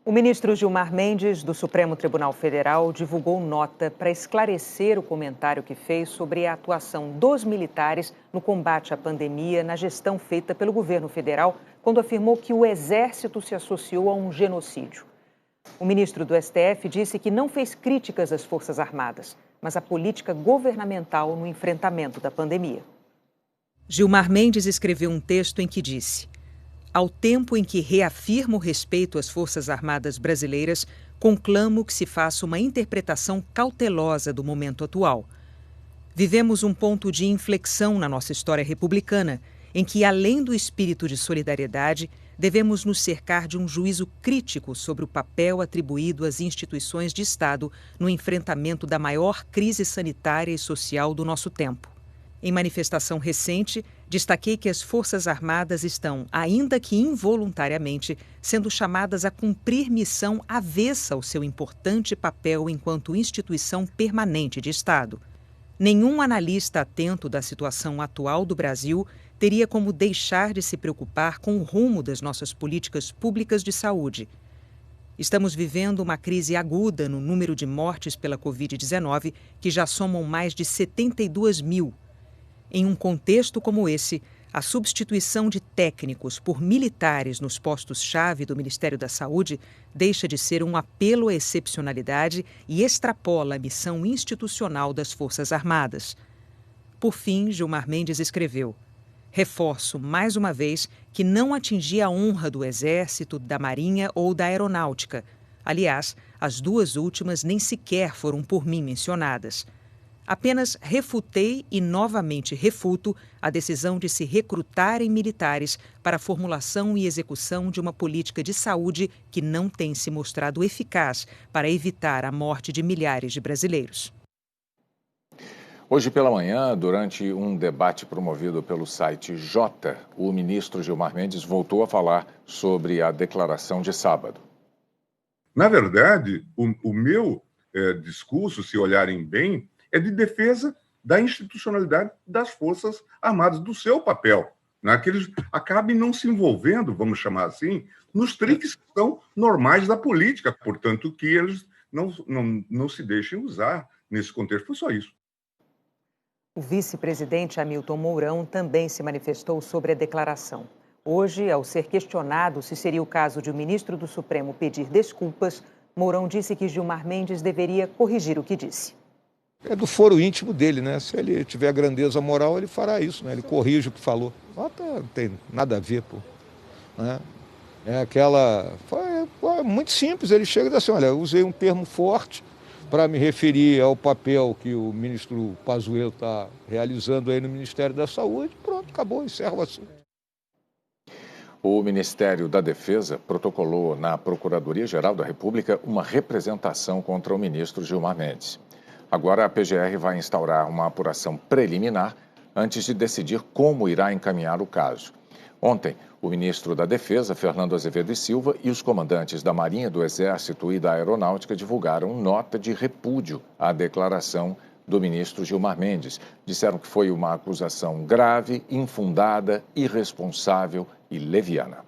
O ministro Gilmar Mendes, do Supremo Tribunal Federal, divulgou nota para esclarecer o comentário que fez sobre a atuação dos militares no combate à pandemia na gestão feita pelo governo federal, quando afirmou que o Exército se associou a um genocídio. O ministro do STF disse que não fez críticas às Forças Armadas, mas à política governamental no enfrentamento da pandemia. Gilmar Mendes escreveu um texto em que disse: ao tempo em que reafirmo o respeito às Forças Armadas brasileiras, conclamo que se faça uma interpretação cautelosa do momento atual. Vivemos um ponto de inflexão na nossa história republicana, em que, além do espírito de solidariedade, devemos nos cercar de um juízo crítico sobre o papel atribuído às instituições de Estado no enfrentamento da maior crise sanitária e social do nosso tempo. Em manifestação recente, destaquei que as Forças Armadas estão, ainda que involuntariamente, sendo chamadas a cumprir missão avessa ao seu importante papel enquanto instituição permanente de Estado. Nenhum analista atento da situação atual do Brasil teria como deixar de se preocupar com o rumo das nossas políticas públicas de saúde. Estamos vivendo uma crise aguda no número de mortes pela Covid-19, que já somam mais de 72 mil. Em um contexto como esse, a substituição de técnicos por militares nos postos-chave do Ministério da Saúde deixa de ser um apelo à excepcionalidade e extrapola a missão institucional das Forças Armadas. Por fim, Gilmar Mendes escreveu: reforço, mais uma vez, que não atingi a honra do Exército, da Marinha ou da Aeronáutica. Aliás, as duas últimas nem sequer foram por mim mencionadas. Apenas refutei e novamente refuto a decisão de se recrutarem militares para a formulação e execução de uma política de saúde que não tem se mostrado eficaz para evitar a morte de milhares de brasileiros. Hoje pela manhã, durante um debate promovido pelo site Jota, o ministro Gilmar Mendes voltou a falar sobre a declaração de sábado. Na verdade, o meu discurso, se olharem bem, é de defesa da institucionalidade das Forças Armadas, do seu papel, né? Que eles acabem não se envolvendo, vamos chamar assim, nos triques que são normais da política, portanto, que eles não se deixem usar nesse contexto. Foi só isso. O vice-presidente Hamilton Mourão também se manifestou sobre a declaração. Hoje, ao ser questionado se seria o caso de o ministro do Supremo pedir desculpas, Mourão disse que Gilmar Mendes deveria corrigir o que disse. É do foro íntimo dele, né? Se ele tiver grandeza moral, ele fará isso, né? Ele corrige o que falou. Não tem nada a ver, pô. Né? É aquela... Foi muito simples, ele chega e diz assim, olha, eu usei um termo forte para me referir ao papel que o ministro Pazuello está realizando aí no Ministério da Saúde. Pronto, acabou, encerra o assunto. O Ministério da Defesa protocolou na Procuradoria-Geral da República uma representação contra o ministro Gilmar Mendes. Agora a PGR vai instaurar uma apuração preliminar antes de decidir como irá encaminhar o caso. Ontem, o ministro da Defesa, Fernando Azevedo e Silva, e os comandantes da Marinha, do Exército e da Aeronáutica divulgaram nota de repúdio à declaração do ministro Gilmar Mendes. Disseram que foi uma acusação grave, infundada, irresponsável e leviana.